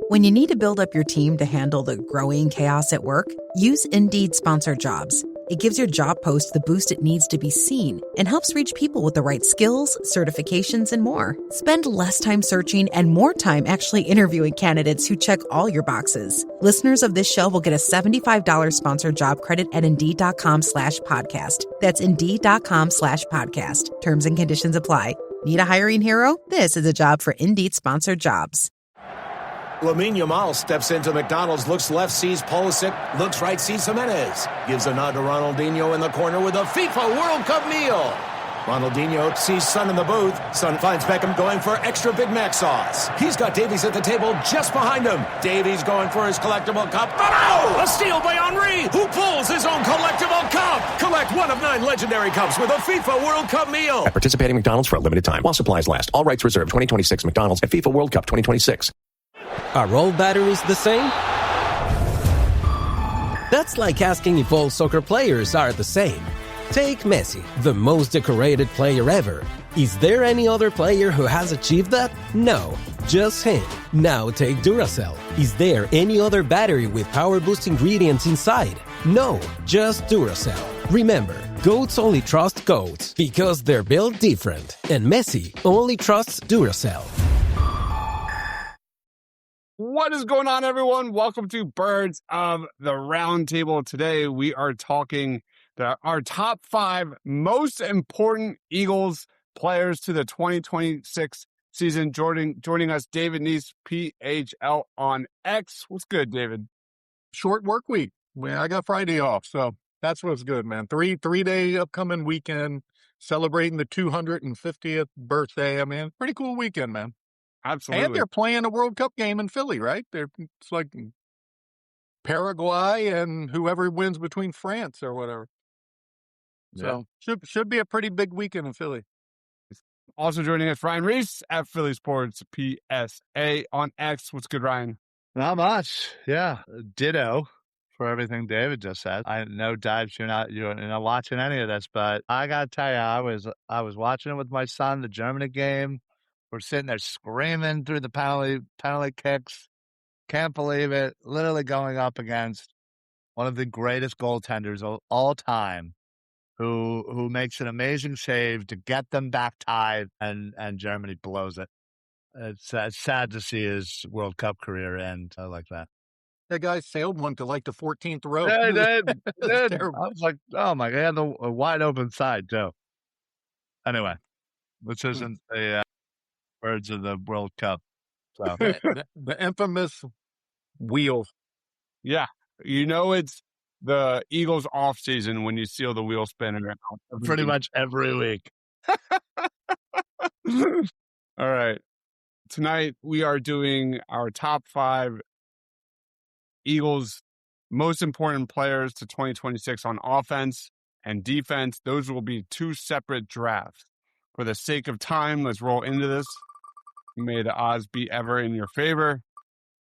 When you need to build up your team to handle the growing chaos at work, use Indeed Sponsored Jobs. It gives your job post the boost it needs to be seen and helps reach people with the right skills, certifications, and more. Spend less time searching and more time actually interviewing candidates who check all your boxes. Listeners of this show will get a $75 sponsored job credit at Indeed.com/podcast. That's Indeed.com/podcast. Terms and conditions apply. Need a hiring hero? This is a job for Indeed Sponsored Jobs. Lamine Yamal steps into McDonald's, looks left, sees Pulisic, looks right, sees Jimenez. Gives a nod to Ronaldinho in the corner with a FIFA World Cup meal. Ronaldinho sees Son in the booth. Son finds Beckham going for extra Big Mac sauce. He's got Davies at the table just behind him. Davies going for his collectible cup. But oh! A steal by Henry, who pulls his own collectible cup. Collect one of 9 legendary cups with a FIFA World Cup meal. At participating McDonald's for a limited time while supplies last. All rights reserved. 2026 McDonald's at FIFA World Cup 2026. Are all batteries the same? That's like asking if all soccer players are the same. Take Messi, the most decorated player ever. Is there any other player who has achieved that? No, just him. Now take Duracell. Is there any other battery with power boost ingredients inside? No, just Duracell. Remember, goats only trust goats because they're built different. And Messi only trusts Duracell. What is going on, everyone? Welcome to Birds of the Roundtable. Today, we are talking our top 5 most important Eagles players to the 2026 season. Joining us, David Neese, PHL on X. What's good, David? Short work week. I got Friday off, so that's what's good, man. Three-day upcoming weekend, celebrating the 250th birthday. I mean, pretty cool weekend, man. Absolutely. And they're playing a World Cup game in Philly, right? It's like Paraguay and whoever wins between France or whatever. Yeah. So should be a pretty big weekend in Philly. Also joining us, Ryan Reese at Philly Sports PSA on X. What's good, Ryan? Not much. Yeah. Ditto for everything David just said. I know, Deibs, you're not watching any of this, but I gotta tell you, I was watching it with my son, the Germany game. We're sitting there screaming through the penalty kicks. Can't believe it. Literally going up against one of the greatest goaltenders of all time, who makes an amazing save to get them back tied, and Germany blows it. It's sad to see his World Cup career end like that. That guy sailed one to like the 14th row. Yeah, he did. I was like, oh my God, a wide open side too. Anyway, this isn't a Birds of the World Cup. So. The infamous wheel. Yeah. It's the Eagles off season when you seal the wheel spinner. Pretty much every week. All right. Tonight we are doing our top 5 Eagles most important players to 2026 on offense and defense. Those will be 2 separate drafts. For the sake of time, let's roll into this. May the odds be ever in your favor.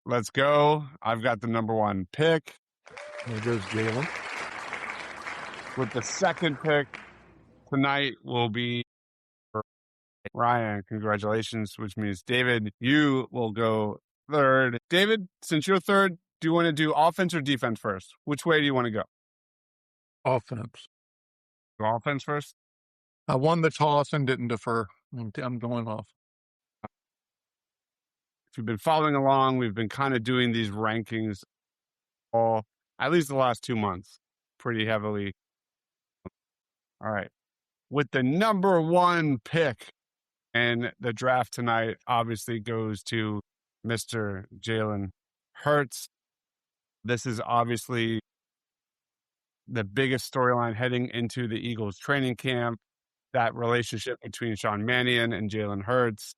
Let's go. I've got the number 1 pick. There goes Jalen. With the second pick tonight will be Ryan. Congratulations, which means David, you will go third. David, since you're third, do you want to do offense or defense first? Which way do you want to go? Offense. Go offense first? I won the toss and didn't defer. I'm going off. If you've been following along, we've been kind of doing these rankings at least the last 2 months, pretty heavily. All right. With the number 1 pick and the draft tonight obviously goes to Mr. Jalen Hurts. This is obviously the biggest storyline heading into the Eagles training camp, that relationship between Sean Mannion and Jalen Hurts.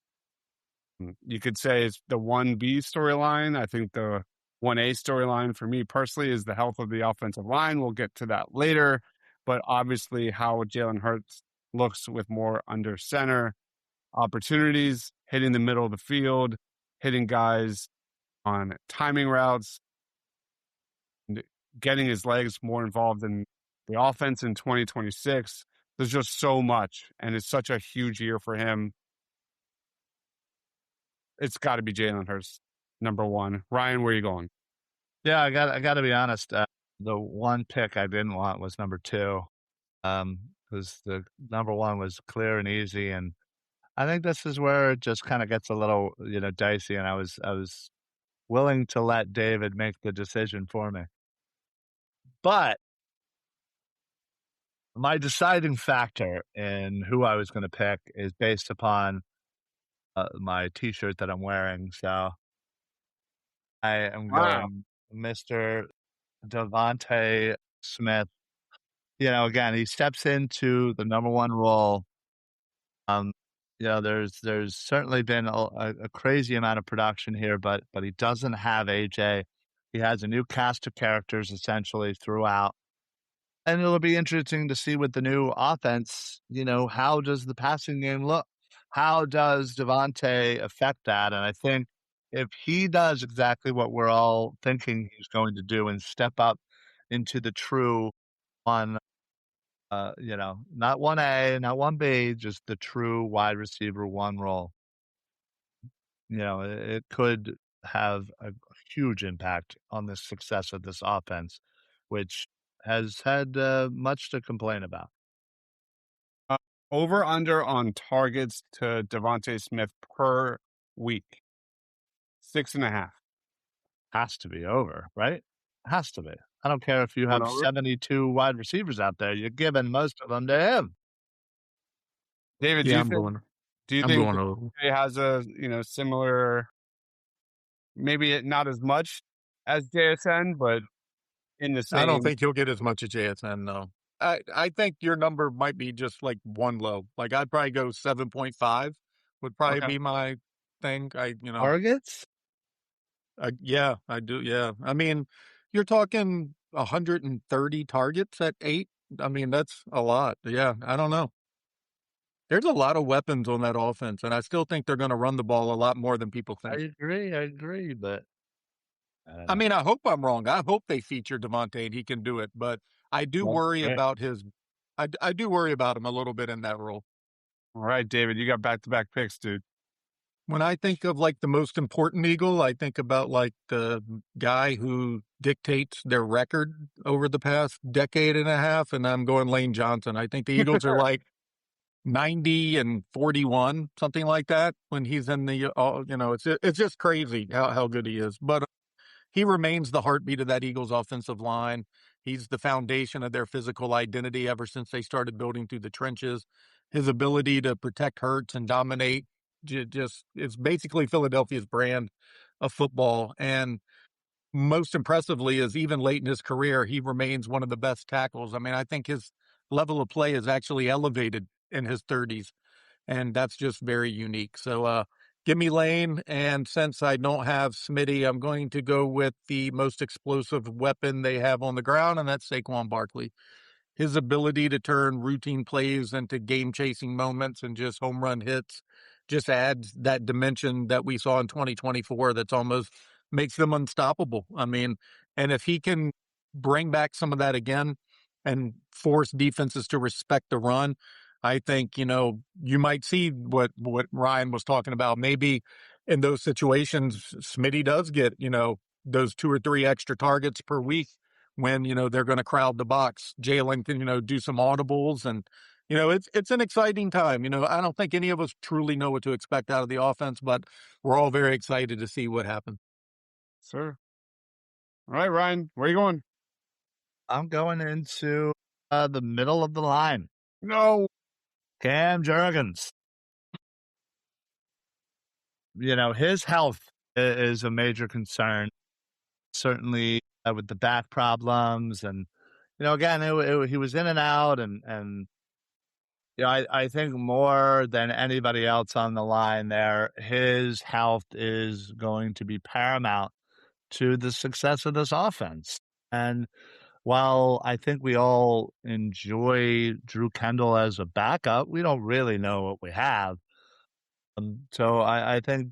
You could say it's the 1B storyline. I think the 1A storyline for me personally is the health of the offensive line. We'll get to that later. But obviously how Jalen Hurts looks with more under center opportunities, hitting the middle of the field, hitting guys on timing routes, and getting his legs more involved in the offense in 2026. There's just so much, and it's such a huge year for him. It's got to be Jalen Hurts. number one. Ryan, where are you going? Yeah, I got to be honest. The one pick I didn't want was number 2, because the number 1 was clear and easy, and I think this is where it just kind of gets a little, dicey. And I was willing to let David make the decision for me, but my deciding factor in who I was going to pick is based upon my T-shirt that I'm wearing. So I am Wow. going Mr. Devontae Smith. Again, he steps into the number 1 role. Um, there's certainly been a crazy amount of production here, but he doesn't have AJ. He has a new cast of characters essentially throughout. And it'll be interesting to see with the new offense, how does the passing game look? How does Devontae affect that? And I think if he does exactly what we're all thinking he's going to do and step up into the true one, not 1A, not 1B, just the true wide receiver 1 role, it could have a huge impact on the success of this offense, which has had much to complain about. Over under on targets to Devontae Smith per week. 6.5. Has to be over, right? Has to be. I don't care if you Going have over? 72 wide receivers out there. You're giving most of them to him. David, Yeah, do you I'm think going over. he has a similar, maybe not as much as JSN, but in the I don't same? think he'll get as much as JSN, no. I think your number might be just like one low. Like I'd probably go 7.5 would probably Okay. be my thing. Targets? Yeah, I do. Yeah. I mean, you're talking 130 targets at 8. I mean, that's a lot. Yeah. I don't know. There's a lot of weapons on that offense, and I still think they're going to run the ball a lot more than people think. I agree, but I don't I know. mean, I hope I'm wrong. I hope they feature Devontae and he can do it, but I do Well, worry great. about I do worry about him a little bit in that role. All right, David, you got back-to-back picks, dude. When I think of like the most important Eagle, I think about like the guy who dictates their record over the past decade and a half, and I'm going Lane Johnson. I think the Eagles are like 90 and 41, something like that when he's in the, it's just crazy how good he is. But he remains the heartbeat of that Eagles offensive line. He's the foundation of their physical identity ever since they started building through the trenches. His ability to protect Hurts and dominate just it's basically Philadelphia's brand of football. And most impressively is even late in his career, he remains one of the best tackles. I mean, I think his level of play is actually elevated in his 30s, and that's just very unique. So, give me Lane, and since I don't have Smitty, I'm going to go with the most explosive weapon they have on the ground, and that's Saquon Barkley. His ability to turn routine plays into game-chasing moments and just home run hits just adds that dimension that we saw in 2024 that's almost makes them unstoppable. I mean, and if he can bring back some of that again and force defenses to respect the run, I think, you might see what Ryan was talking about. Maybe in those situations, Smitty does get, those 2 or 3 extra targets per week when, they're going to crowd the box. Jalen can, do some audibles and, it's an exciting time. I don't think any of us truly know what to expect out of the offense, but we're all very excited to see what happens. Sir. All right, Ryan, where are you going? I'm going into the middle of the line. No. Cam Jurgens. His health is a major concern. Certainly with the back problems and, again, he was in and out and I think more than anybody else on the line there, his health is going to be paramount to the success of this offense. And while I think we all enjoy Drew Kendall as a backup, we don't really know what we have. So I think,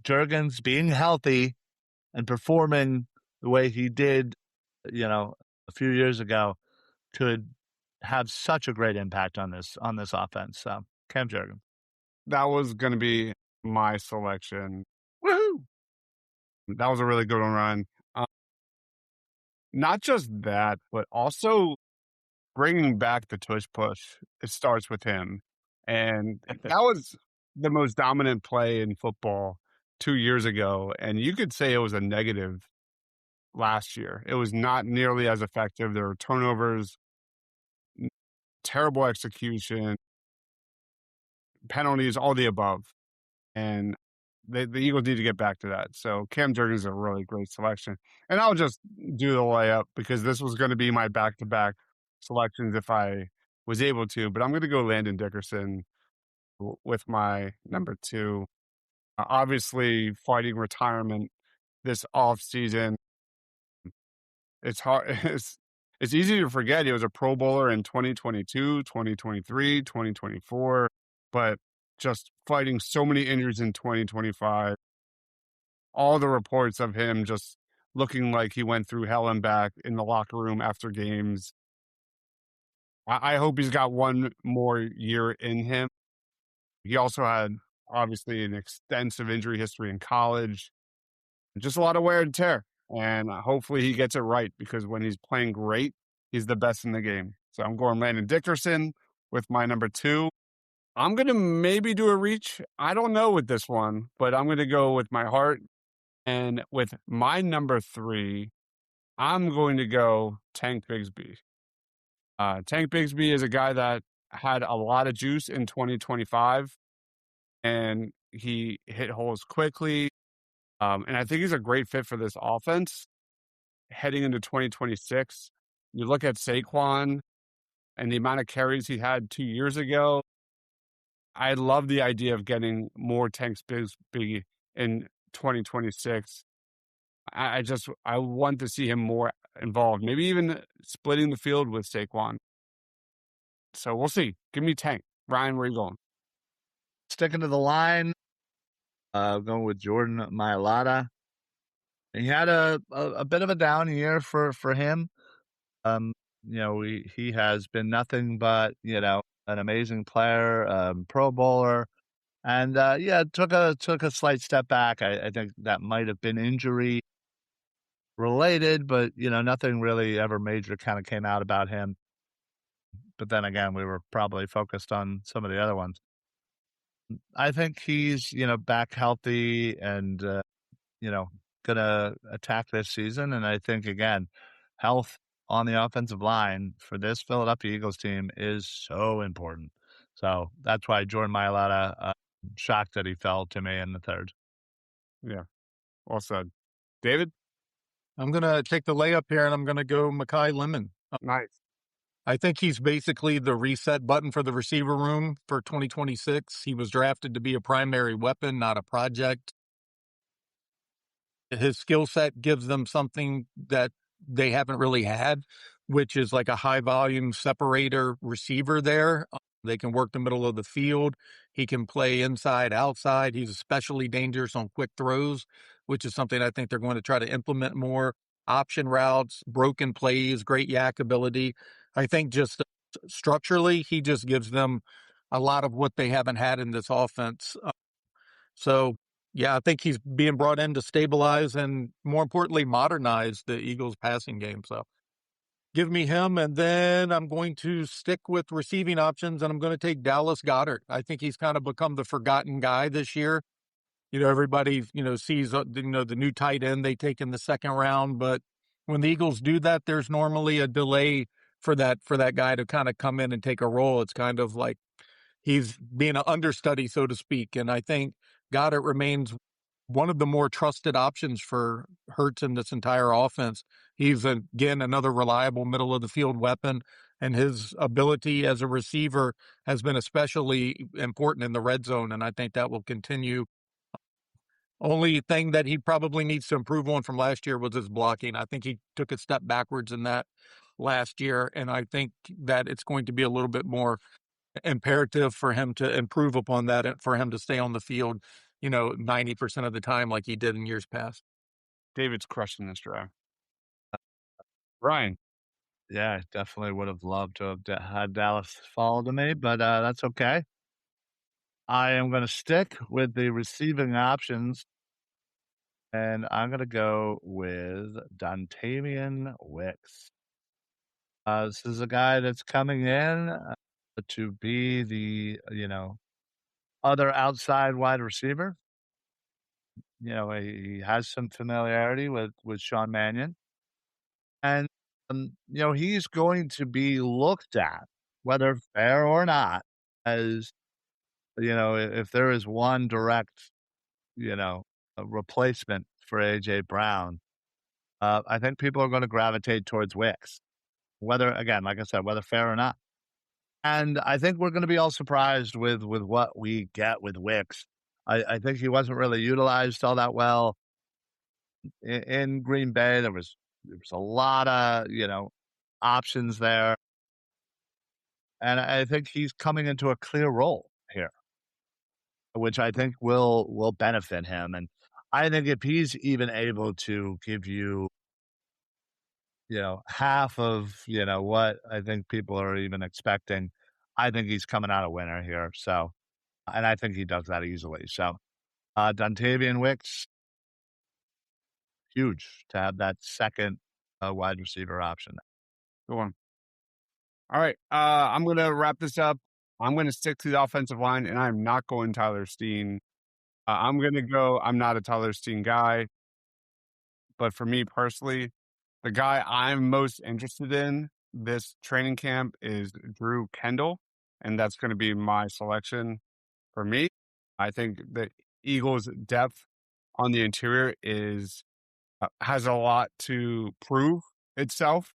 Jurgens being healthy and performing the way he did, a few years ago could have such a great impact on this offense. So Cam Jurgens. That was going to be my selection. Woohoo! That was a really good one, Ryan. Not just that, but also bringing back the tush push. It starts with him. And that was the most dominant play in football 2 years ago. And you could say it was a negative last year. It was not nearly as effective. There were turnovers, terrible execution, penalties, all the above. And the Eagles need to get back to that. So Cam Jurgens is a really great selection. And I'll just do the layup because this was going to be my back-to-back selections if I was able to. But I'm going to go Landon Dickerson with my number 2. Obviously, fighting retirement this offseason. It's hard. It's easy to forget he was a Pro Bowler in 2022, 2023, 2024, but just fighting so many injuries in 2025. All the reports of him just looking like he went through hell and back in the locker room after games. I hope he's got one more year in him. He also had, obviously, an extensive injury history in college. Just a lot of wear and tear. And hopefully he gets it right because when he's playing great, he's the best in the game. So I'm going Landon Dickerson with my number 2. I'm going to maybe do a reach. I don't know with this one, but I'm going to go with my heart. And with my number 3, I'm going to go Tank Bigsby. Tank Bigsby is a guy that had a lot of juice in 2025, and he hit holes quickly. And I think he's a great fit for this offense heading into 2026. You look at Saquon and the amount of carries he had 2 years ago. I love the idea of getting more Tank Bigsby in 2026. I want to see him more involved, maybe even splitting the field with Saquon. So we'll see. Give me Tank. Ryan, where are you going? Sticking to the line, going with Jordan Mailata. He had a bit of a down year for him. He has been nothing but, an amazing player, Pro Bowler. And took a slight step back. I think that might have been injury related, but nothing really ever major kind of came out about him. But then again, we were probably focused on some of the other ones. I think he's back healthy and gonna attack this season. And I think again, health on the offensive line for this Philadelphia Eagles team is so important. So that's why Jordan Mailata, shocked that he fell to me in the 3rd. Yeah, well said. David? I'm going to take the layup here, and I'm going to go Mekhi Lemon. Nice. I think he's basically the reset button for the receiver room for 2026. He was drafted to be a primary weapon, not a project. His skill set gives them something that they haven't really had, which is like a high volume separator receiver there. They can work the middle of the field. He can play inside, outside. He's especially dangerous on quick throws, which is something I think they're going to try to implement more. Option routes, broken plays, great yak ability. I think just structurally, he just gives them a lot of what they haven't had in this offense. So, yeah, I think he's being brought in to stabilize and, more importantly, modernize the Eagles' passing game. So, give me him, and then I'm going to stick with receiving options, and I'm going to take Dallas Goedert. I think he's kind of become the forgotten guy this year. Everybody, sees, the new tight end they take in the 2nd round, but when the Eagles do that, there's normally a delay for that guy to kind of come in and take a role. It's kind of like he's being an understudy, so to speak, and I think Goddard remains one of the more trusted options for Hurts in this entire offense. He's, again, another reliable middle-of-the-field weapon, and his ability as a receiver has been especially important in the red zone, and I think that will continue. Only thing that he probably needs to improve on from last year was his blocking. I think he took a step backwards in that last year, and I think that it's going to be a little bit more imperative for him to improve upon that and for him to stay on the field, 90% of the time like he did in years past. David's crushing this draft. Ryan? Yeah, I definitely would have loved to have had Dallas fall to me, but that's okay. I am going to stick with the receiving options And I'm going to go with Dontavian Wicks. This is a guy that's coming in to be the, other outside wide receiver. He has some familiarity with Sean Mannion. And, he's going to be looked at, whether fair or not, as, if there is one direct, a replacement for A.J. Brown, I think people are going to gravitate towards Wicks, whether, again, like I said, whether fair or not. And I think we're going to be all surprised with what we get with Wicks. I think he wasn't really utilized all that well in Green Bay. There was a lot of, options there. And I think he's coming into a clear role here, which I think will benefit him. And I think if he's even able to give you, half of, what I think people are even expecting, I think he's coming out a winner here. So, and I think he does that easily. So, Dontavian Wicks, huge to have that second wide receiver option. Go on. All right. I'm going to wrap this up. I'm going to stick to the offensive line, and I'm not going Tyler Steen. I'm not a Tyler Steen guy. But for me personally, the guy I'm most interested in this training camp is Drew Kendall, and that's going to be my selection for me. I think the Eagles' depth on the interior has a lot to prove itself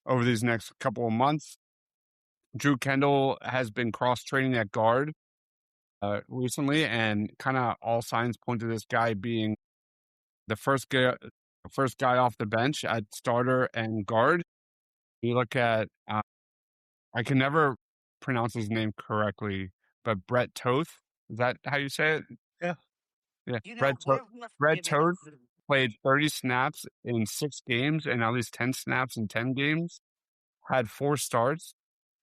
over these next couple of months. Drew Kendall has been cross-training at guard recently, and kind of all signs point to this guy being the first guy off the bench at starter and guard. You look at, I can never pronounce his name correctly, but Brett Toth. Is that how you say it? Yeah. Yeah. Brett Toth played 30 snaps in 6 games and at least 10 snaps in 10 games. Had 4 starts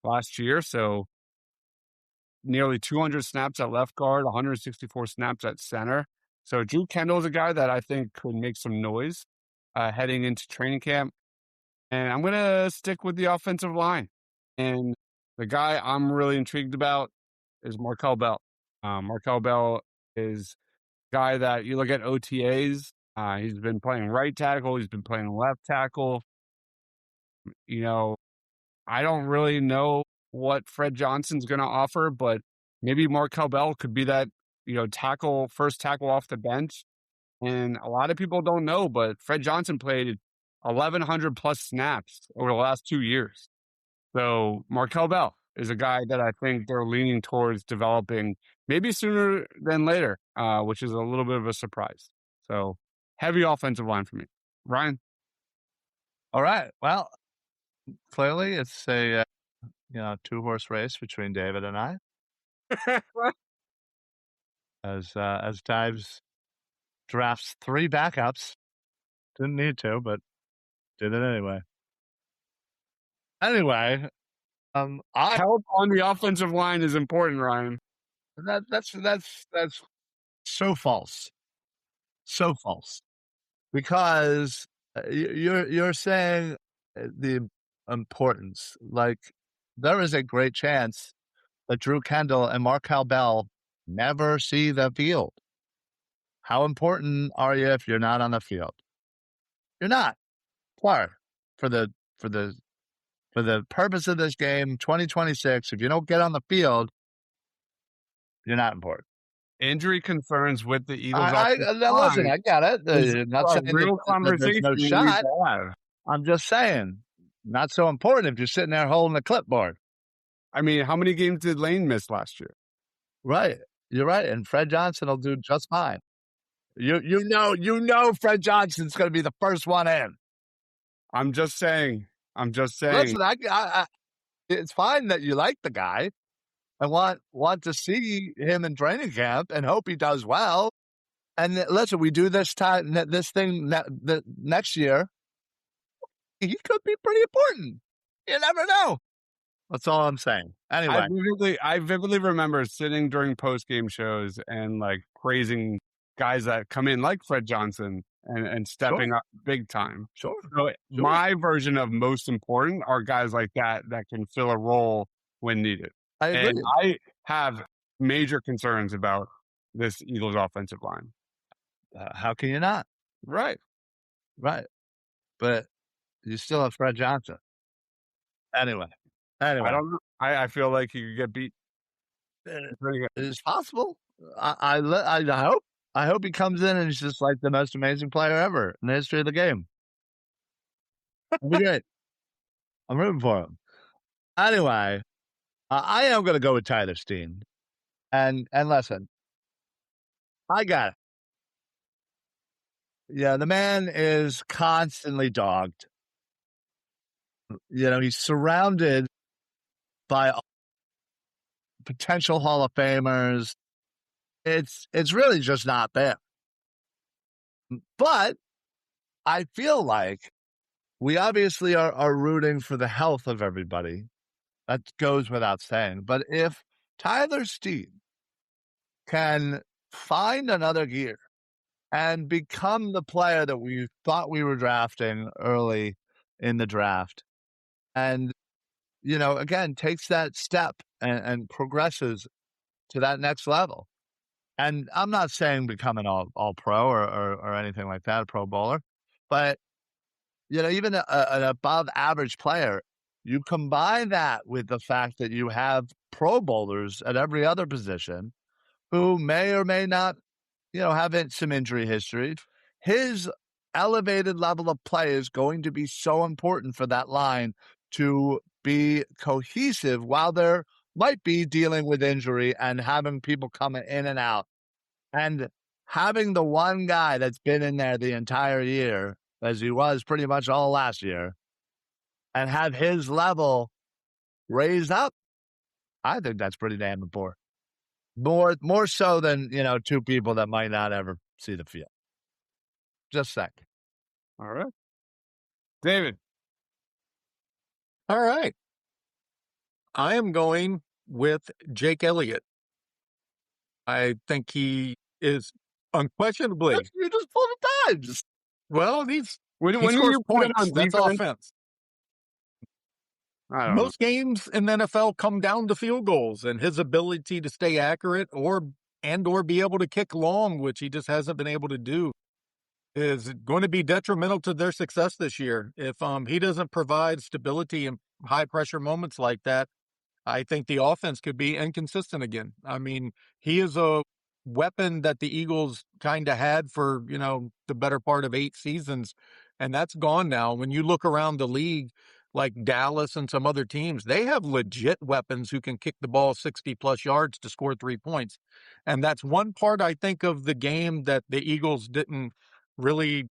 last year, so nearly 200 snaps at left guard, 164 snaps at center. So Drew Kendall is a guy that I think could make some noise heading into training camp. And I'm going to stick with the offensive line. And the guy I'm really intrigued about is Markel Bell. Markel Bell is a guy that you look at OTAs. He's been playing right tackle. He's been playing left tackle. I don't really know what Fred Johnson's going to offer, but maybe Markel Bell could be that, first tackle off the bench. And a lot of people don't know, but Fred Johnson played 1,100 plus snaps over the last 2 years. So Markel Bell is a guy that I think they're leaning towards developing maybe sooner than later, which is a little bit of a surprise. So heavy offensive line for me. Ryan? All right. Well, clearly it's a 2-horse race between David and I. As Deibs drafts 3 backups. Didn't need to, but did it anyway. Anyway, help on the offensive line is important, Ryan. That's so false. So false. Because you're saying the importance. Like, there is a great chance that Drew Kendall and Markel Bell never see the field. How important are you if you're not on the field? You're not. Why? For the purpose of this game, 2026, if you don't get on the field, you're not important. Injury concerns with the Eagles. Listen, I got it. Not saying real conversation. There's no shot. I'm just saying, not so important if you're sitting there holding a clipboard. I mean, how many games did Lane miss last year? Right. You're right. And Fred Johnson will do just fine. You know Fred Johnson's going to be the first one in. I'm just saying. Listen, it's fine that you like the guy. I want to see him in training camp and hope he does well. And listen, we do this thing next year. He could be pretty important. You never know. That's all I'm saying. Anyway, I vividly remember sitting during post-game shows and like praising guys that come in like Fred Johnson and stepping up big time. Sure. So my version of most important are guys like that can fill a role when needed. I agree. And I have major concerns about this Eagles offensive line. How can you not? Right. But you still have Fred Johnson. Anyway. I don't know. I feel like he could get beat. It's possible. I hope he comes in and he's just like the most amazing player ever in the history of the game. It'll be great. I'm rooting for him. Anyway, I am going to go with Tyler Steen. And listen, I got it. Yeah, the man is constantly dogged. He's surrounded by potential Hall of Famers. It's really just not there. But I feel like we obviously are rooting for the health of everybody. That goes without saying. But if Tyler Steen can find another gear and become the player that we thought we were drafting early in the draft, and, again, takes that step and progresses to that next level. And I'm not saying become an all pro or anything like that, a Pro Bowler, but, even an above average player, you combine that with the fact that you have Pro Bowlers at every other position who may or may not, have some injury history. His elevated level of play is going to be so important for that line to be cohesive while they're might be dealing with injury and having people coming in and out. And having the one guy that's been in there the entire year, as he was pretty much all last year, and have his level raised up, I think that's pretty damn important. More so than, two people that might not ever see the field. Just saying. All right. David. All right. I am going with Jake Elliott. I think he is unquestionably. You just pulled the Deibs. Well, he When scores you put it points. on That's defense, offense. I don't know. Most games in the NFL come down to field goals, and his ability to stay accurate or be able to kick long, which he just hasn't been able to do, is going to be detrimental to their success this year. If he doesn't provide stability in high pressure moments like that, I think the offense could be inconsistent again. I mean, he is a weapon that the Eagles kind of had for, the better part of 8 seasons, and that's gone now. When you look around the league, like Dallas and some other teams, they have legit weapons who can kick the ball 60-plus yards to score 3 points. And that's one part, I think, of the game that the Eagles didn't really,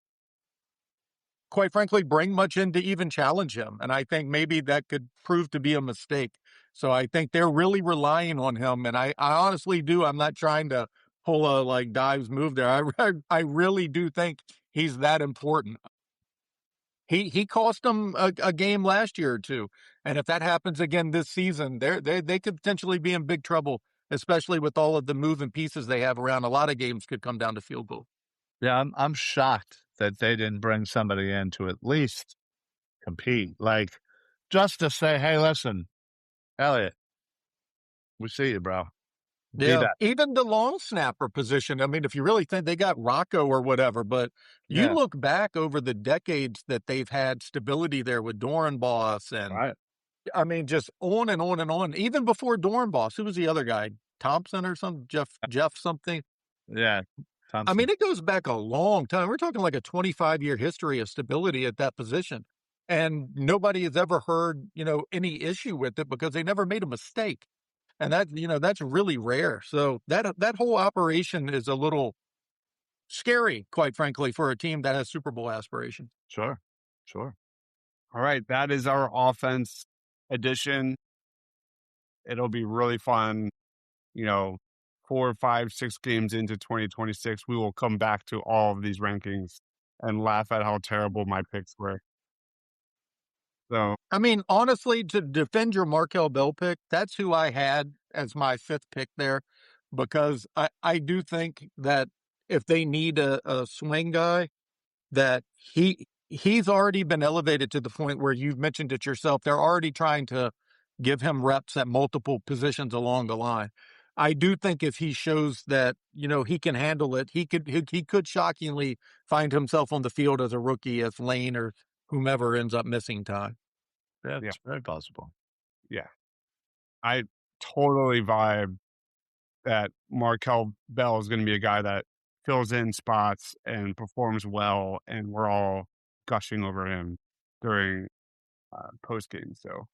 quite frankly, bring much in to even challenge him. And I think maybe that could prove to be a mistake. So I think they're really relying on him. And I honestly do. I'm not trying to pull a Deibs move there. I really do think he's that important. He cost them a game last year or two. And if that happens again this season, they could potentially be in big trouble, especially with all of the moving pieces they have around. A lot of games could come down to field goal. Yeah, I'm shocked that they didn't bring somebody in to at least compete. Just to say, hey, listen, Elliot, we see you, bro. Yeah, even the long snapper position. I mean, if you really think they got Rocco or whatever, but you look back over the decades that they've had stability there with Dorenbos and right. I mean, just on and on and on. Even before Dorenbos, who was the other guy? Thompson or something? Jeff something? Yeah. Thompson. I mean, it goes back a long time. We're talking like a 25-year history of stability at that position. And nobody has ever heard, any issue with it because they never made a mistake. And that's really rare. So that whole operation is a little scary, quite frankly, for a team that has Super Bowl aspirations. Sure. All right. That is our offense edition. It'll be really fun. 4, 5, 6 games into 2026, we will come back to all of these rankings and laugh at how terrible my picks were. So, I mean, honestly, to defend your Markel Bell pick, that's who I had as my 5th pick there, because I do think that if they need a swing guy, that he's already been elevated to the point where you've mentioned it yourself. They're already trying to give him reps at multiple positions along the line. I do think if he shows that, he can handle it, he could shockingly find himself on the field as a rookie if Lane or whomever ends up missing time. Yeah, Yeah. it's very possible. Yeah. I totally vibe that Markel Bell is going to be a guy that fills in spots and performs well, and we're all gushing over him during post game. So,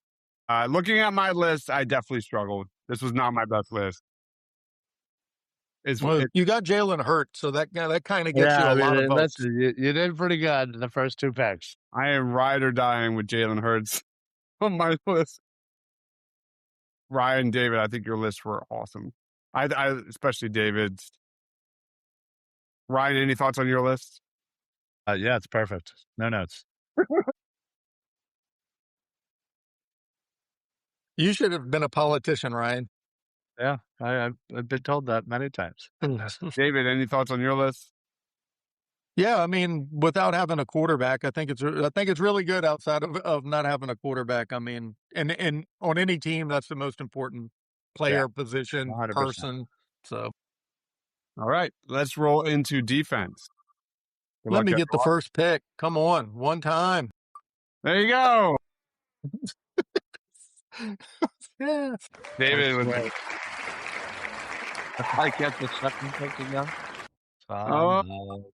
looking at my list, I definitely struggled. This was not my best list. Well, you got Jalen Hurts, so that kind of gets you Yeah, a lot of votes. listen, you did pretty good in the first two picks. I am ride or dying with Jalen Hurts on my list. Ryan, David, I think your lists were awesome. I especially David's. Ryan, any thoughts on your list? Yeah, it's perfect. No notes. You should have been a politician, Ryan. Yeah, I've been told that many times. David, any thoughts on your list? Yeah, I mean, without having a quarterback, I think it's really good outside of not having a quarterback. I mean, and on any team, that's the most important player, position, 100%. person. So All right, let's roll into defense. Good let luck, me get the everyone. first pick. Come on, one time. There you go. Yeah. David with If I get the second pick again, Oh.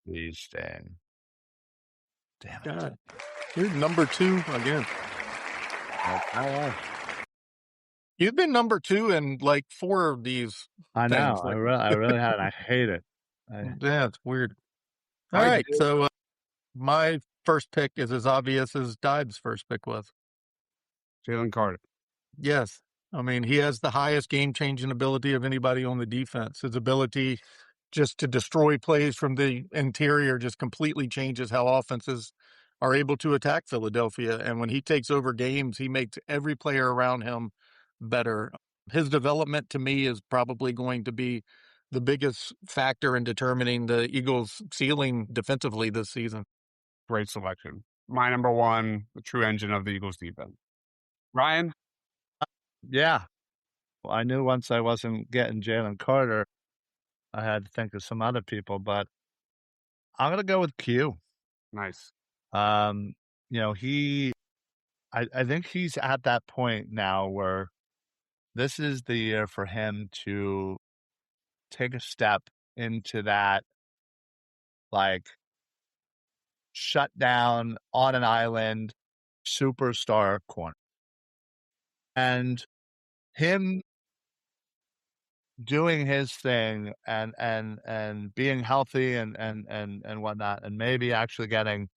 Beasting. Damn it. God. You're number 2 again. You've been number 2 in like 4 of these. I know. things. I really had it. I hate it. Yeah, it's weird. All right, so my first pick is as obvious as Deibs' first pick was. Jalen Carter. Yes. I mean, he has the highest game-changing ability of anybody on the defense. His ability just to destroy plays from the interior just completely changes how offenses are able to attack Philadelphia. And when he takes over games, he makes every player around him better. His development, to me, is probably going to be the biggest factor in determining the Eagles' ceiling defensively this season. Great selection. My number 1, the true engine of the Eagles defense. Ryan? Yeah. Well, I knew once I wasn't getting Jalen Carter, I had to think of some other people, but I'm going to go with Q. Nice. I think he's at that point now where this is the year for him to take a step into that, like, shut down on an island superstar corner. And him doing his thing and being healthy and whatnot, and maybe actually getting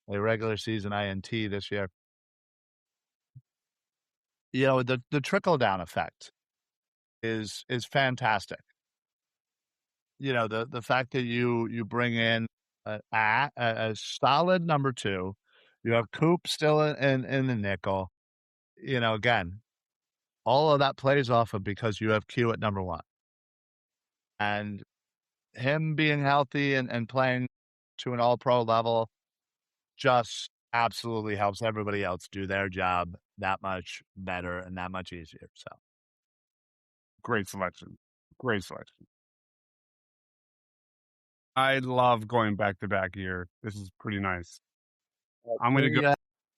a regular season INT this year. The trickle down effect is fantastic. The fact that you bring in a solid number 2, you have Coop still in the nickel. Again, all of that plays off of because you have Q at number 1. And him being healthy and playing to an all-pro level just absolutely helps everybody else do their job that much better and that much easier. So, great selection. Great selection. I love going back-to-back here. This is pretty nice. I'm going to go.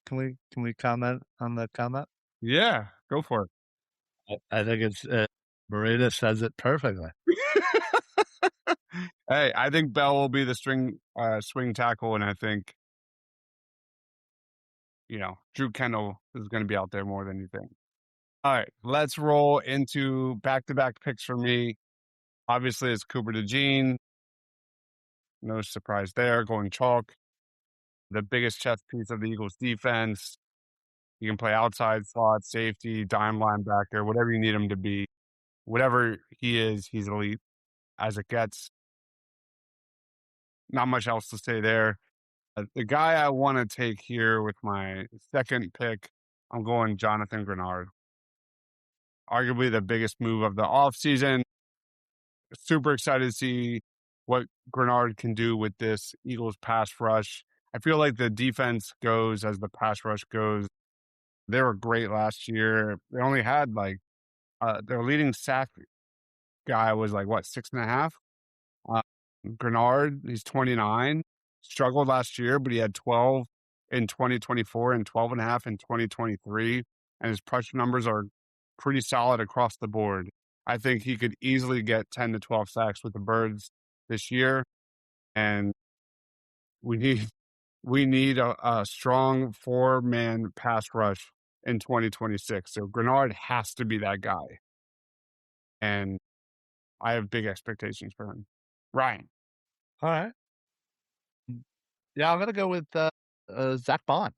Can we comment on the comment? Yeah, go for it. I think it's Marita says it perfectly. Hey, I think Bell will be the swing tackle, and I think Drew Kendall is going to be out there more than you think. All right, let's roll into back-to-back picks for me. Obviously, it's Cooper DeJean. No surprise there. Going chalk. The biggest chess piece of the Eagles defense. He can play outside slot, safety, dime linebacker, whatever you need him to be. Whatever he is, he's elite as it gets. Not much else to say there. The guy I want to take here with my second pick, I'm going Jonathan Grenard. Arguably the biggest move of the offseason. Super excited to see what Grenard can do with this Eagles pass rush. I feel like the defense goes as the pass rush goes. They were great last year. They only had their leading sack guy was 6.5. Grenard, he's 29, struggled last year, but he had 12 in 2024 and 12.5 in 2023. And his pressure numbers are pretty solid across the board. I think he could easily get 10 to 12 sacks with the Birds this year. And we need a strong 4-man pass rush in 2026. So Grenard has to be that guy. And I have big expectations for him. Ryan. All right. Yeah, I'm going to go with Zach Bond.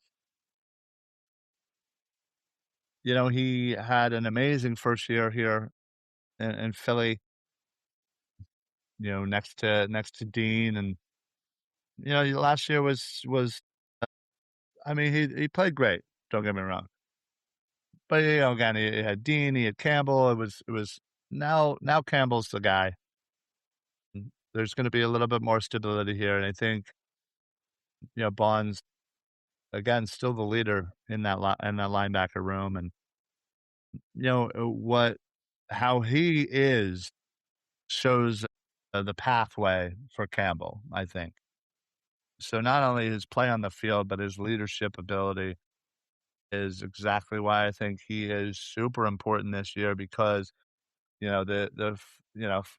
He had an amazing first year here in Philly, next to Dean. And, last year was he played great. Don't get me wrong. But, again, he had Dean, he had Campbell. It was now Campbell's the guy. There's going to be a little bit more stability here. And I think, Bond's, again, still the leader in that linebacker room. And, how he is shows the pathway for Campbell, I think. So not only his play on the field, but his leadership ability is exactly why I think he is super important this year, because, the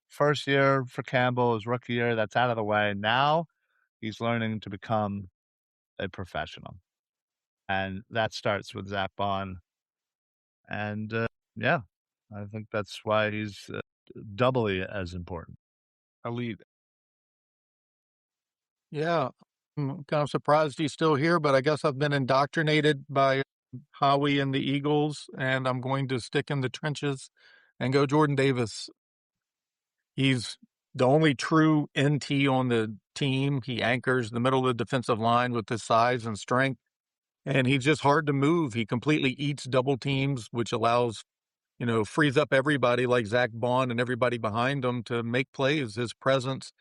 first year for Campbell, his rookie year, that's out of the way. Now he's learning to become a professional. And that starts with Zach Bond. And, I think that's why he's doubly as important. Elite. Yeah, I'm kind of surprised he's still here, but I guess I've been indoctrinated by Howie and the Eagles, and I'm going to stick in the trenches and go Jordan Davis. He's the only true NT on the team. He anchors the middle of the defensive line with his size and strength, and he's just hard to move. He completely eats double teams, which allows, frees up everybody like Zach Bond and everybody behind him to make plays. His presence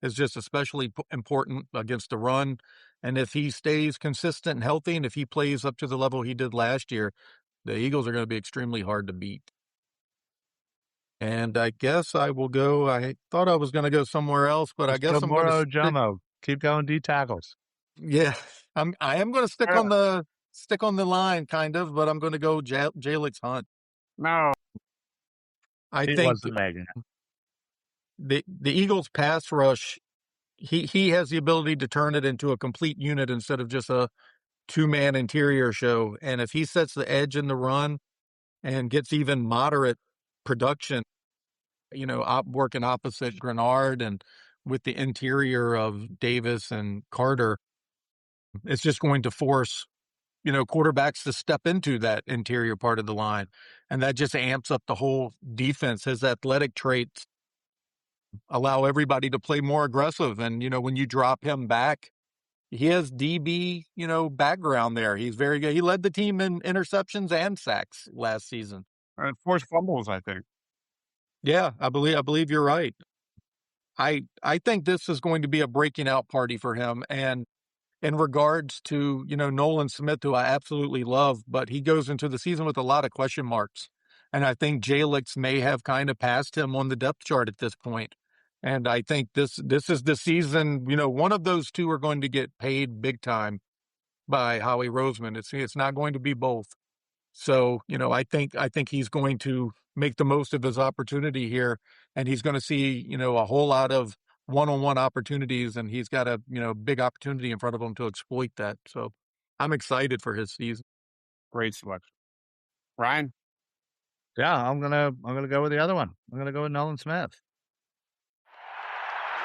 is just especially important against the run. And if he stays consistent and healthy, and if he plays up to the level he did last year, the Eagles are going to be extremely hard to beat. And I guess I will go. I thought I was going to go somewhere else, but I guess I'm going to Jomo. Keep going, D tackles. Yeah, I am going to stick on the line, kind of, but I'm going to go Jalix Hunt. No, I He think wasn't making it. the Eagles pass rush, he has the ability to turn it into a complete unit instead of just a 2-man interior show. And if he sets the edge in the run and gets even moderate production, working opposite Grenard and with the interior of Davis and Carter, it's just going to force, quarterbacks to step into that interior part of the line. And that just amps up the whole defense. His athletic traits allow everybody to play more aggressive. And, when you drop him back, he has DB, background there. He's very good. He led the team in interceptions and sacks last season. forced fumbles, I think. Yeah, I believe you're right. I think this is going to be a breaking out party for him. And in regards to, Nolan Smith, who I absolutely love, but he goes into the season with a lot of question marks. And I think Jalix may have kind of passed him on the depth chart at this point. And I think this is the season, one of those two are going to get paid big time by Howie Roseman. It's not going to be both. So, I think he's going to make the most of his opportunity here, and he's going to see, a whole lot of one-on-one opportunities, and he's got a, big opportunity in front of him to exploit that. So I'm excited for his season. Great selection. Ryan? Yeah, I'm gonna go with the other one. I'm gonna go with Nolan Smith.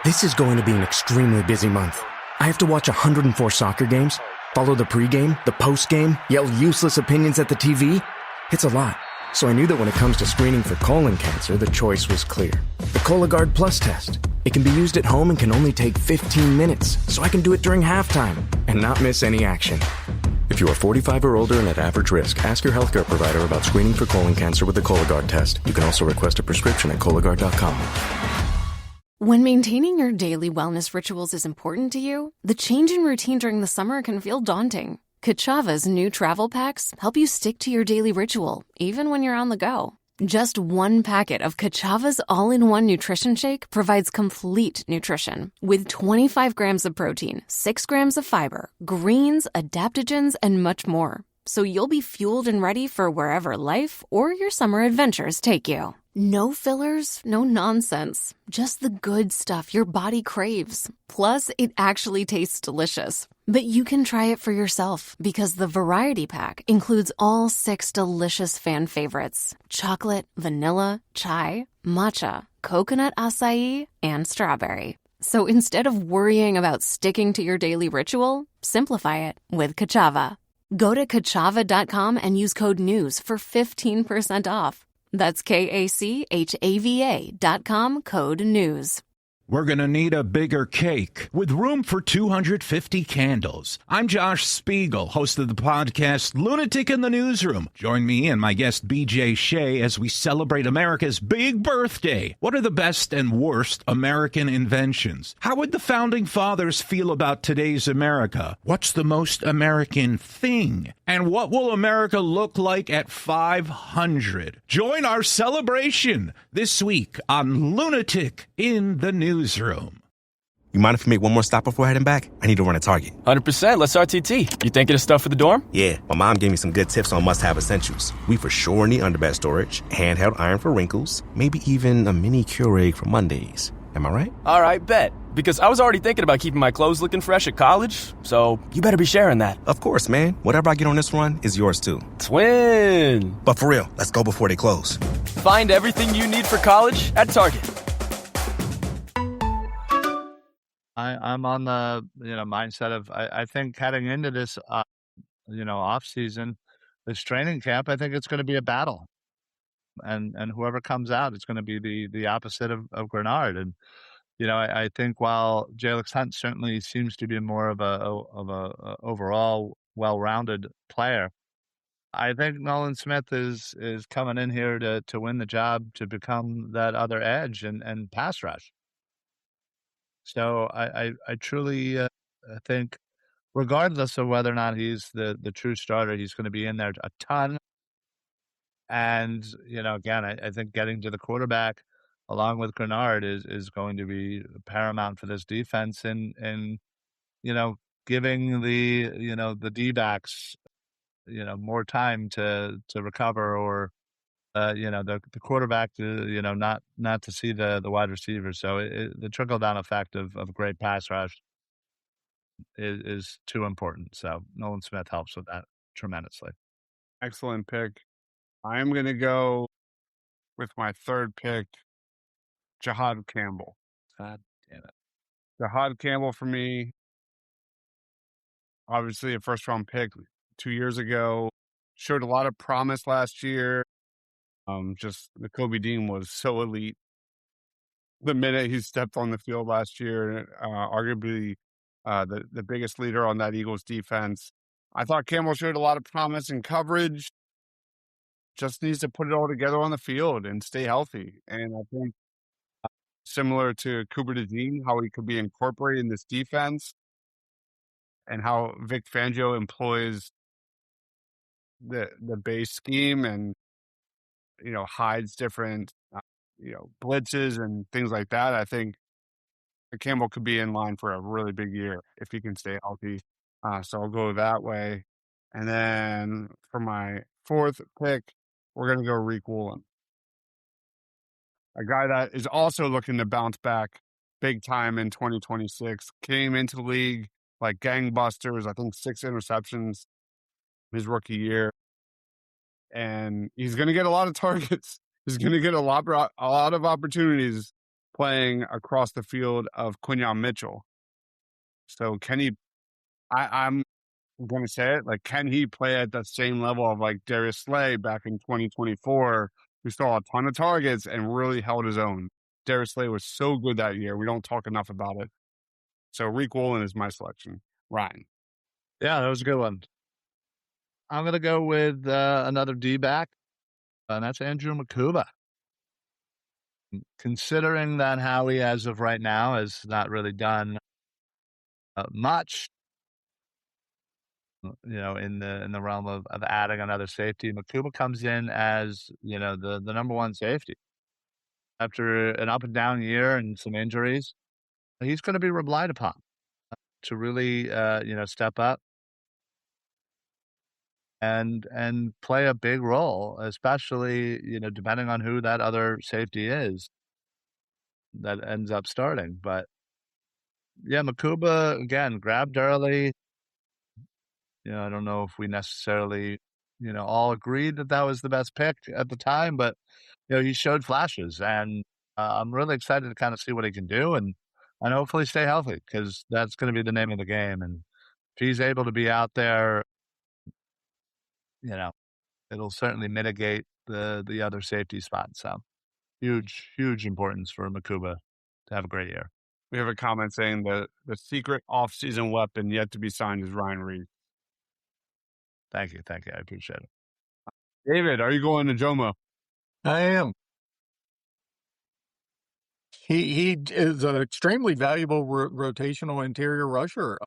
This is going to be an extremely busy month. I have to watch 104 soccer games, follow the pregame, the postgame, yell useless opinions at the TV. It's a lot. So I knew that when it comes to screening for colon cancer, the choice was clear. The Cologuard Plus test. It can be used at home and can only take 15 minutes, so I can do it during halftime and not miss any action. If you are 45 or older and at average risk, ask your healthcare provider about screening for colon cancer with the Cologuard test. You can also request a prescription at Cologuard.com. When maintaining your daily wellness rituals is important to you, the change in routine during the summer can feel daunting. Kachava's new travel packs help you stick to your daily ritual, even when you're on the go. Just one packet of Kachava's all-in-one nutrition shake provides complete nutrition with 25 grams of protein, 6 grams of fiber, greens, adaptogens, and much more. So you'll be fueled and ready for wherever life or your summer adventures take you. No fillers, no nonsense. Just the good stuff your body craves. Plus, it actually tastes delicious. But you can try it for yourself because the variety pack includes all 6 delicious fan favorites: chocolate, vanilla, chai, matcha, coconut acai, and strawberry. So instead of worrying about sticking to your daily ritual, simplify it with Kachava. Go to Kachava.com and use code NEWS for 15% off. That's KACHAVA.com, code NEWS. We're going to need a bigger cake with room for 250 candles. I'm Josh Spiegel, host of the podcast Lunatic in the Newsroom. Join me and my guest BJ Shea as we celebrate America's big birthday. What are the best and worst American inventions? How would the founding fathers feel about today's America? What's the most American thing? And what will America look like at 500? Join our celebration this week on Lunatic in the Newsroom. You mind if we make one more stop before heading back? I need to run at Target. 100%. Let's RTT. You thinking of stuff for the dorm? Yeah, my mom gave me some good tips on must-have essentials. We for sure need underbed storage, handheld iron for wrinkles, maybe even a mini Keurig for Mondays. Am I right? All right, bet. Because I was already thinking about keeping my clothes looking fresh at college, so you better be sharing that. Of course, man. Whatever I get on this run is yours too. Twin. But for real, let's go before they close. Find everything you need for college at Target. I'm on the mindset of I think heading into this off season, this training camp, I think it's going to be a battle, and whoever comes out, it's going to be the opposite of Grenard. And I think while Jalix Hunt certainly seems to be more of a overall well-rounded player, I think Nolan Smith is coming in here to win the job, to become that other edge and pass rush. So I truly think, regardless of whether or not he's the true starter, he's going to be in there a ton. And, again, I think getting to the quarterback along with Grenard is going to be paramount for this defense and giving the D-backs, more time to recover, or the quarterback to, not to see the wide receiver. So the trickle-down effect of a great pass rush is too important. So Nolan Smith helps with that tremendously. Excellent pick. I'm going to go with my third pick, Jahad Campbell. God damn it. Jahad Campbell for me, obviously a first-round pick 2 years ago. Showed a lot of promise last year. Just the Kobe Dean was so elite. The minute he stepped on the field last year, arguably the biggest leader on that Eagles defense. I thought Campbell showed a lot of promise in coverage. Just needs to put it all together on the field and stay healthy. And I think similar to Cooper DeJean, how he could be incorporated in this defense and how Vic Fangio employs the base scheme and hides different blitzes and things like that. I think Campbell could be in line for a really big year if he can stay healthy. So I'll go that way. And then for my fourth pick, we're going to go Reek Woolen, a guy that is also looking to bounce back big time in 2026. Came into the league like gangbusters. I think 6 interceptions his rookie year. And he's going to get a lot of targets. He's going to get a lot of opportunities playing across the field of Quinyon Mitchell. So can he, I'm going to say it, like, can he play at the same level of like Darius Slay back in 2024, who saw a ton of targets and really held his own? Darius Slay was so good that year. We don't talk enough about it. So Reek Woolen is my selection. Ryan. Yeah, that was a good one. I'm going to go with another D-back, and that's Andrew Makuba. Considering that Howie, as of right now, has not really done much, in the realm of adding another safety, Makuba comes in as the number one safety after an up and down year and some injuries. He's going to be relied upon to really step up and play a big role, especially depending on who that other safety is that ends up starting. But yeah, Makuba again grabbed early. I don't know if we necessarily all agreed that that was the best pick at the time, but he showed flashes, and I'm really excited to kind of see what he can do and hopefully stay healthy, because that's going to be the name of the game. And if he's able to be out there, you know, it'll certainly mitigate the other safety spots. So huge importance for Makuba to have a great year. We have a comment saying that the secret offseason weapon yet to be signed is Ryan Reed. Thank you. I appreciate it. David, are you going to Jomo? I am. He is an extremely valuable rotational interior rusher.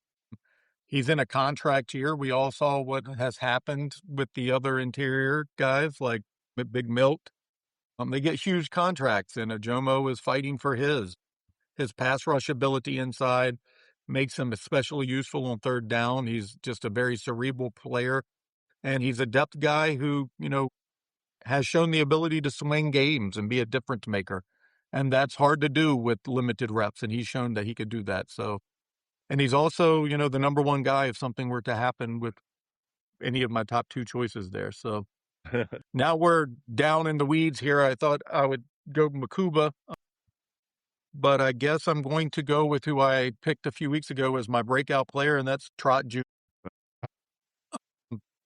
He's in a contract year. We all saw what has happened with the other interior guys like Big Milt. They get huge contracts, and Ajomo is fighting for his. His pass rush ability inside makes him especially useful on third down. He's just a very cerebral player, and he's a depth guy who, has shown the ability to swing games and be a difference maker. And that's hard to do with limited reps, and he's shown that he could do that. So, and he's also, the number one guy if something were to happen with any of my top two choices there. So now we're down in the weeds here. I thought I would go Makuba, but I guess I'm going to go with who I picked a few weeks ago as my breakout player, and that's Trot Jr.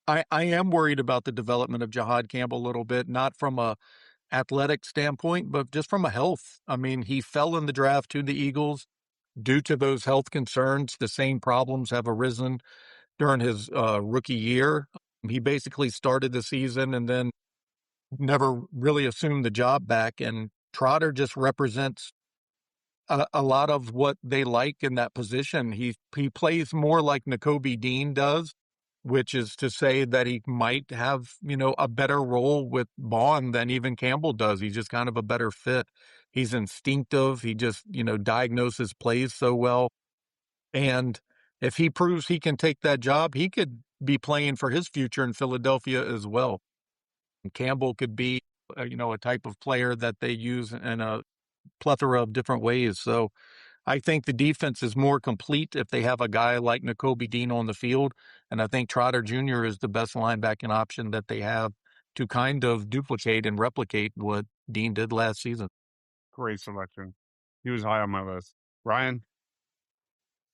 I am worried about the development of Jahad Campbell a little bit, not from a athletic standpoint, but just from a health. I mean, he fell in the draft to the Eagles due to those health concerns. The same problems have arisen during his rookie year. He basically started the season and then never really assumed the job back. And Trotter just represents a lot of what they like in that position. He plays more like Nakobe Dean does, which is to say that he might have, a better role with Bond than even Campbell does. He's just kind of a better fit. He's instinctive. He just, diagnoses plays so well. And if he proves he can take that job, he could be playing for his future in Philadelphia as well. Campbell could be, a type of player that they use in a plethora of different ways. So I think the defense is more complete if they have a guy like Nakobe Dean on the field. And I think Trotter Jr. is the best linebacking option that they have to kind of duplicate and replicate what Dean did last season. Great selection. He was high on my list. Ryan?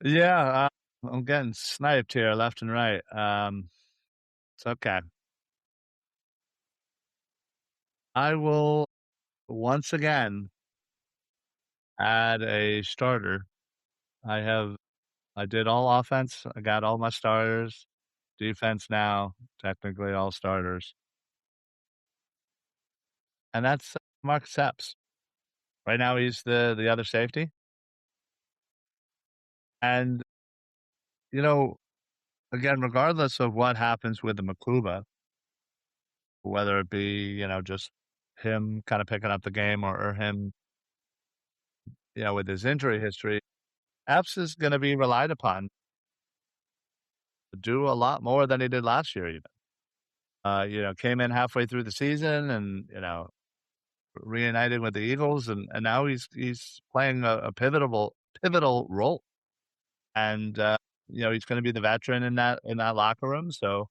Yeah, I'm getting sniped here left and right. It's okay. I will once again add a starter. I did all offense. I got all my starters. Defense now, technically all starters. And that's Mark Sepps. Right now he's the other safety. And, again, regardless of what happens with the Makuba, whether it be, just him kind of picking up the game or him, with his injury history, Epps is going to be relied upon to do a lot more than he did last year even. Came in halfway through the season and, reunited with the Eagles, and now he's playing a pivotal role. And, he's going to be the veteran in that locker room. So,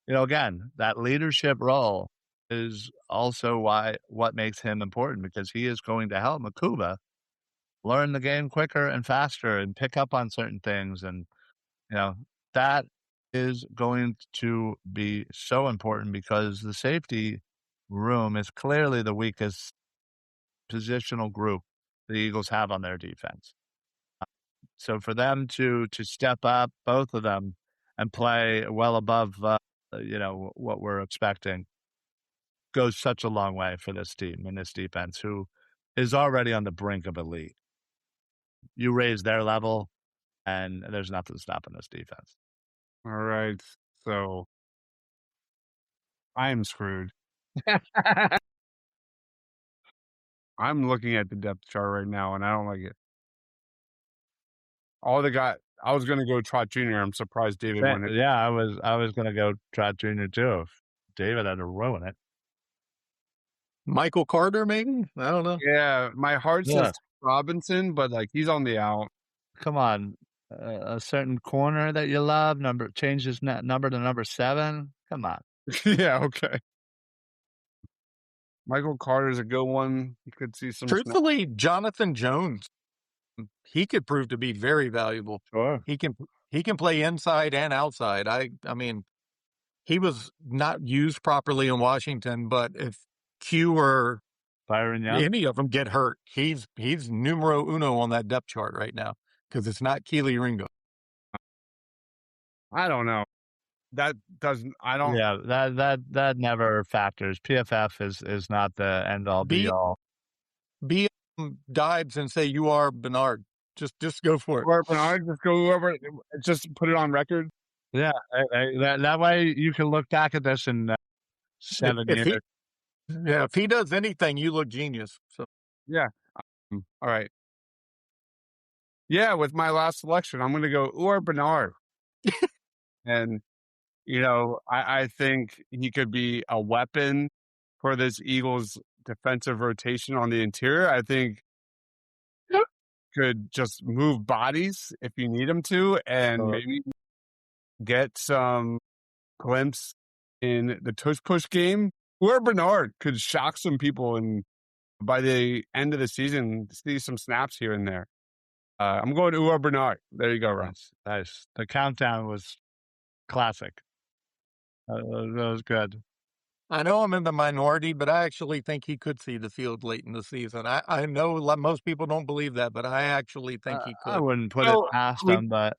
again, that leadership role is also what makes him important, because he is going to help Makuba learn the game quicker and faster and pick up on certain things. And, that is going to be so important, because the safety room is clearly the weakest positional group the Eagles have on their defense. So for them to step up, both of them, and play well above, what we're expecting, goes such a long way for this team and this defense, who, is already on the brink of elite. You raise their level, and there's nothing stopping this defense. All right. So I am screwed. I'm looking at the depth chart right now, and I don't like it. I was going to go Trot Jr. I'm surprised David went it. Yeah, I was going to go Trot Jr. too. If David had to ruin it. Michael Carter, maybe? I don't know. Yeah, my heart says Robinson, but like he's on the out. Come on, a certain corner that you love, change his number to number 7. Come on. Yeah, okay. Michael Carter's a good one. You could see some. Truthfully, Jonathan Jones, he could prove to be very valuable. Sure, he can play inside and outside. I mean, he was not used properly in Washington, but if Q or Byron Young, any of them get hurt, he's numero uno on that depth chart right now because it's not Keely Ringo. I don't know. That doesn't. I don't. Yeah, that never factors. PFF is not the end all be all. Be Deibs and say you are Bernard. Just go for it. Or Bernard, just go whoever. Just put it on record. Yeah, that way you can look back at this in 7 years. If he does anything, you look genius. So yeah. All right. Yeah, with my last selection, I'm going to go Uar Bernard. And, I think he could be a weapon for this Eagles defensive rotation on the interior. I think could just move bodies if you need him to, and maybe get some glimpse in the tush push game. Uar Bernard could shock some people, and by the end of the season, see some snaps here and there. I'm going to Uar Bernard. There you go, Ross. Nice. The countdown was classic. That was good. I know I'm in the minority, but I actually think he could see the field late in the season. I know most people don't believe that, but I actually think he could. I wouldn't put it past him, but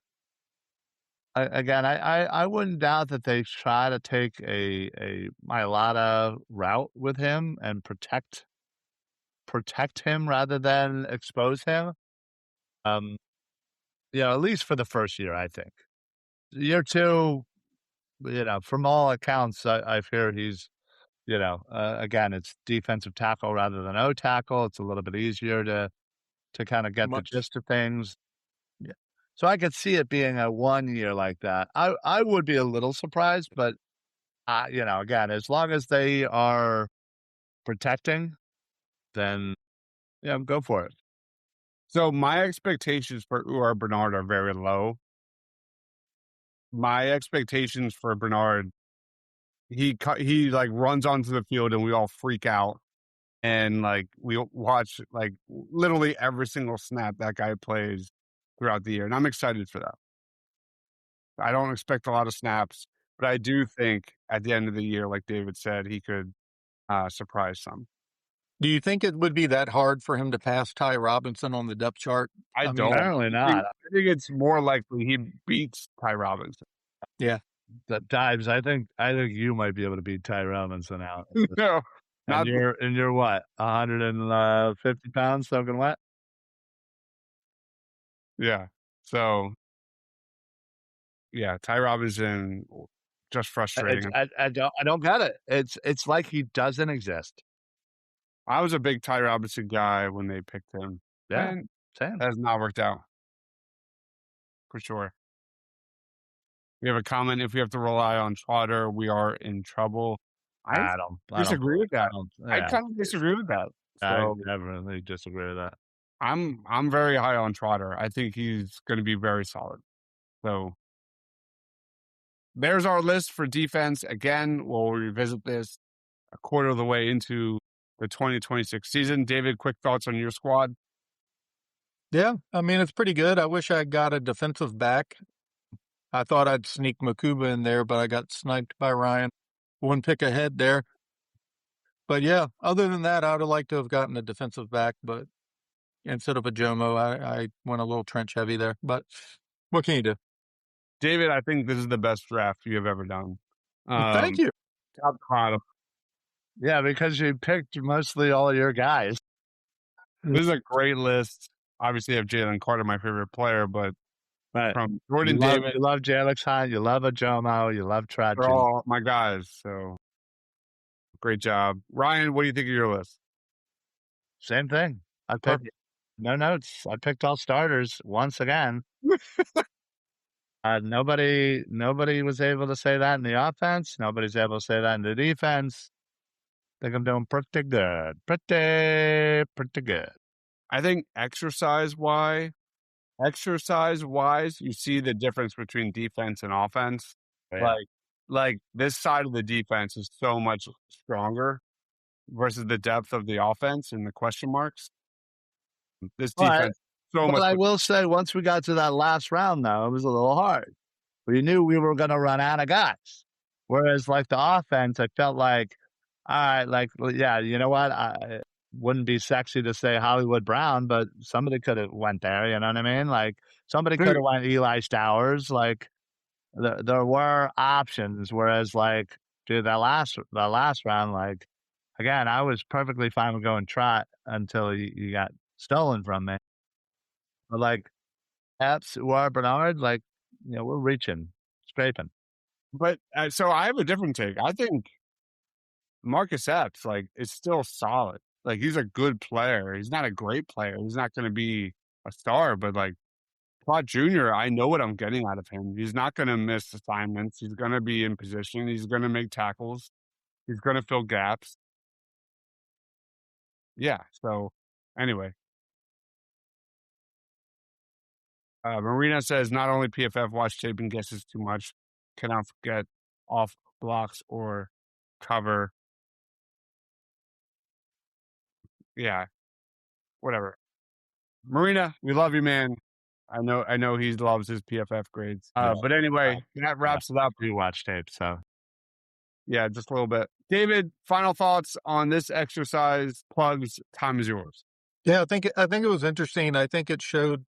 I wouldn't doubt that they try to take a Mailata route with him and protect him rather than expose him. At least for the first year, I think. Year 2, from all accounts, I fear he's, again, it's defensive tackle rather than O tackle. It's a little bit easier to kind of get the gist of things. Yeah. So I could see it being a 1 year like that. I would be a little surprised, but, again, as long as they are protecting, then, go for it. So my expectations for Uar Bernard are very low. My expectations for Bernard, he like runs onto the field and we all freak out, and like we watch like literally every single snap that guy plays throughout the year, and I'm excited for that. I don't expect a lot of snaps, but I do think at the end of the year, like David said, he could surprise some. Do you think it would be that hard for him to pass Ty Robinson on the depth chart? I don't. Apparently not. I think it's more likely he beats Ty Robinson. Yeah. That Deibs, I think you might be able to beat Ty Robinson out. No. And you're what? 150 pounds soaking wet? Yeah. So yeah, Ty Robinson, just frustrating. I don't get it. It's like he doesn't exist. I was a big Ty Robinson guy when they picked him. Yeah, and same. That has not worked out. For sure. We have a comment. If we have to rely on Trotter, we are in trouble. I disagree with that. I kind of disagree with that. So I definitely disagree with that. I'm very high on Trotter. I think he's going to be very solid. So there's our list for defense. Again, we'll revisit this a quarter of the way into the 2026 season. David, quick thoughts on your squad? Yeah, I mean, it's pretty good. I wish I got a defensive back. I thought I'd sneak Makuba in there, but I got sniped by Ryan. One pick ahead there. But yeah, other than that, I would have liked to have gotten a defensive back, but instead of a Jomo, I went a little trench heavy there. But what can you do? David, I think this is the best draft you have ever done. Thank you. Top bottom. Yeah, because you picked mostly all of your guys. This is a great list. Obviously, I have Jalen Carter, my favorite player, but Right. from Jordan Davis, You love Jalen Hunt, you love a Jomo, you love they're Trajan. all my guys. So great job. Ryan, what do you think of your list? Same thing. I picked Perfect. no notes. I picked all starters once again. Nobody was able to say that in the offense. Nobody's able to say that in the defense. I think I'm doing pretty good. Pretty good. I think exercise wise, you see the difference between defense and offense. Oh, yeah. Like this side of the defense is so much stronger versus the depth of the offense and the question marks. This defense so much. But I will say, once we got to that last round, though, it was a little hard. We knew we were going to run out of guys. Whereas, like the offense, I felt like, all right, like, yeah, you know what? It wouldn't be sexy to say Hollywood Brown, but somebody could have went there. You know what I mean? Like somebody could have went Eli Stowers. Like there were options. Whereas, like, dude, that last round, like, again, I was perfectly fine with going trot until you got stolen from me. But like Epps, or Bernard, like, we're reaching, scraping. But so I have a different take. I think Marcus Epps, like, is still solid. Like, he's a good player. He's not a great player. He's not going to be a star, but like Plot Jr., I know what I'm getting out of him. He's not going to miss assignments. He's going to be in position. He's going to make tackles. He's going to fill gaps. Yeah. So anyway, Marina says not only PFF watch tape and guesses too much, cannot forget off blocks or cover. Yeah, whatever. Marina, we love you, man. I know he loves his PFF grades. But anyway, that wraps it up. We watch tape, so yeah, just a little bit. David, final thoughts on this exercise. Plugs, time is yours. Yeah, I think it was interesting. I think it showed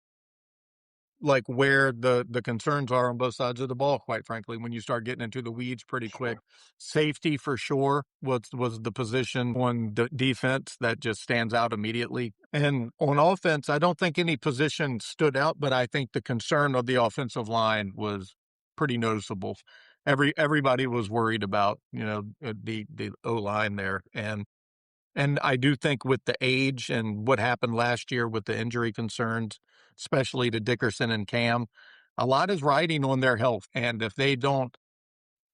like where the concerns are on both sides of the ball, quite frankly, when you start getting into the weeds pretty quick. Safety for sure was the position on defense that just stands out immediately. And on offense, I don't think any position stood out, but I think the concern of the offensive line was pretty noticeable. Everybody was worried about, the O-line there. And I do think with the age and what happened last year with the injury concerns, especially to Dickerson and Cam, a lot is riding on their health. And if they don't,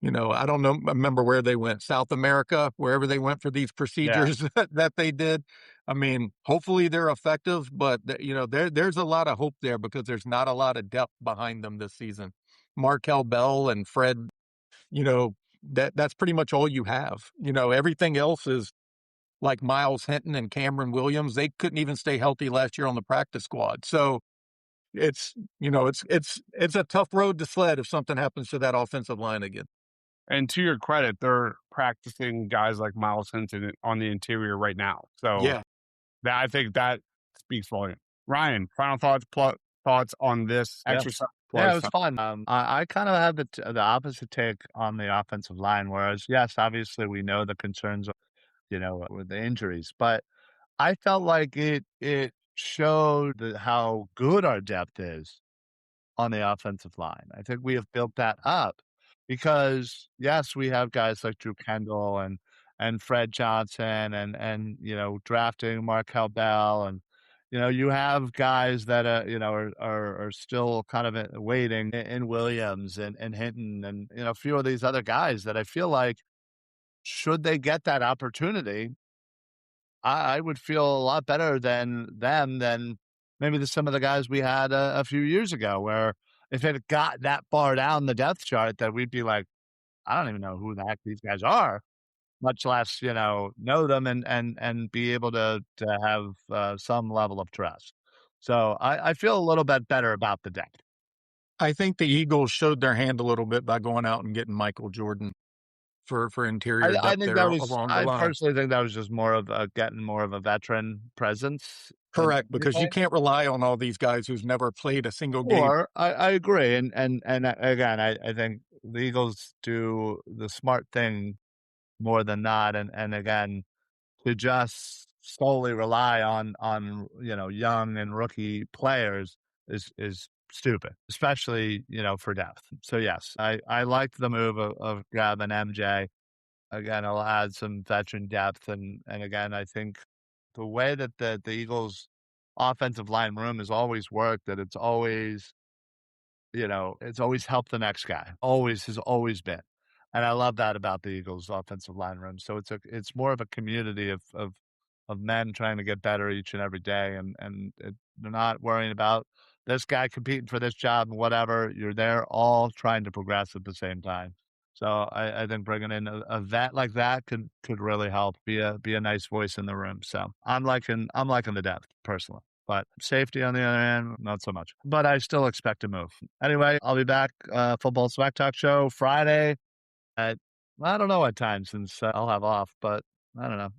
I don't know, remember where they went, South America, wherever they went for these procedures that they did. I mean, hopefully they're effective, but there's a lot of hope there because there's not a lot of depth behind them this season. Markel Bell and Fred, that's pretty much all you have. Everything else is like Miles Hinton and Cameron Williams. They couldn't even stay healthy last year on the practice squad. So it's a tough road to sled if something happens to that offensive line again. And to your credit, they're practicing guys like Miles Hinton on the interior right now. So yeah, I think that speaks volume. Ryan, final thoughts on this exercise? Yeah, it was fun. I kind of had the opposite take on the offensive line, whereas, yes, obviously we know the concerns, with the injuries, but I felt like it showed how good our depth is on the offensive line. I think we have built that up because, yes, we have guys like Drew Kendall and Fred Johnson and drafting Markel Bell and you have guys that are still kind of waiting in Williams and Hinton and a few of these other guys that I feel like should they get that opportunity, I would feel a lot better than them than maybe some of the guys we had a few years ago, where if it got that far down the depth chart, that we'd be like, I don't even know who the heck these guys are, much less know them and be able to have some level of trust. So I feel a little bit better about the depth. I think the Eagles showed their hand a little bit by going out and getting Michael Jordan for interior depth. I think that was. Along the I line. personally think that was just more of getting more of a veteran presence. Correct, because you can't rely on all these guys who's never played a single game. I agree, and again, I think the Eagles do the smart thing more than not, and again, to just solely rely on young and rookie players is stupid, especially for depth. So yes, I liked the move of grabbing MJ. Again, it'll add some veteran depth, and again, I think the way that the Eagles' offensive line room has always worked, that it's always it's always helped the next guy. Always has always been. And I love that about the Eagles offensive line room. So it's more of a community of men trying to get better each and every day. They're not worrying about this guy competing for this job and whatever. You're there all trying to progress at the same time. So I think bringing in a vet like that could really help be a nice voice in the room. So I'm liking the depth personally. But safety on the other end, not so much. But I still expect to move. Anyway, I'll be back, Football Smack Talk Show Friday at, I don't know what time since I'll have off, but I don't know.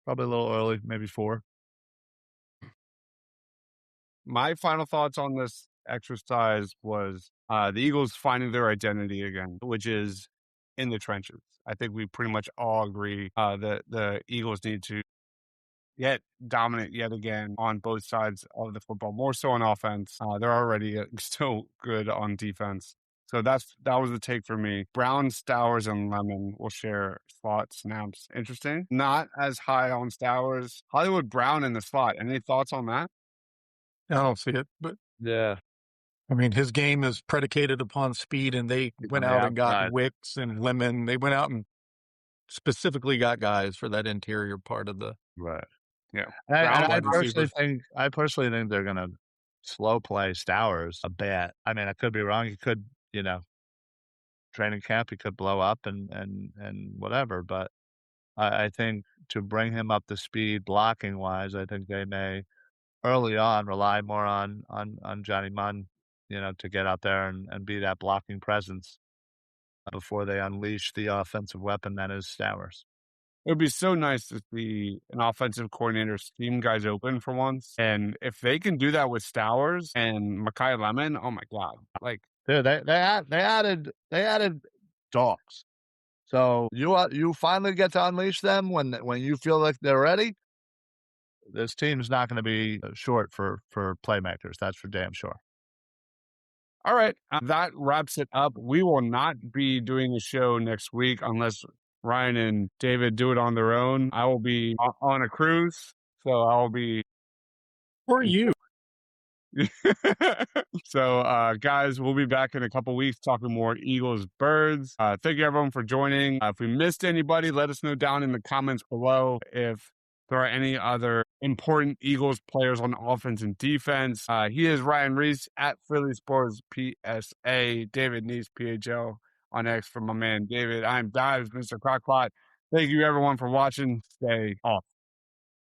Probably a little early, maybe 4. My final thoughts on this exercise was the Eagles finding their identity again, which is in the trenches. I think we pretty much all agree that the Eagles need to get dominant yet again on both sides of the football, more so on offense. They're already still good on defense. So that was the take for me. Brown, Stowers, and Lemon will share slot snaps. Interesting. Not as high on Stowers. Hollywood Brown in the slot. Any thoughts on that? I don't see it, but Yeah. I mean, his game is predicated upon speed, and they went out and got Wicks and Lemon. They went out and specifically got guys for that interior part of the right. Yeah. I personally think they're gonna slow play Stowers a bit. I mean, I could be wrong. He could, training camp, he could blow up and whatever. But I think to bring him up to speed blocking wise, I think they may early on rely more on Johnny Munn, to get out there and be that blocking presence before they unleash the offensive weapon that is Stowers. It would be so nice to see an offensive coordinator scheme guys open for once. And if they can do that with Stowers and Mekhi Lemon, oh my God. Like, dude, they added dogs. So you finally get to unleash them when you feel like they're ready. This team's not going to be short for playmakers. That's for damn sure. All right. That wraps it up. We will not be doing a show next week unless Ryan and David do it on their own. I will be on a cruise, so I'll be... Or you. So, guys, we'll be back in a couple weeks talking more Eagles Birds. Thank you, everyone, for joining. If we missed anybody, let us know down in the comments below if there are any other important Eagles players on offense and defense. He is Ryan Reese at Philly Sports PSA, David Neese, PHL on X for my man David. I'm Deibs, Mr. Crockpot. Thank you, everyone, for watching. Stay off.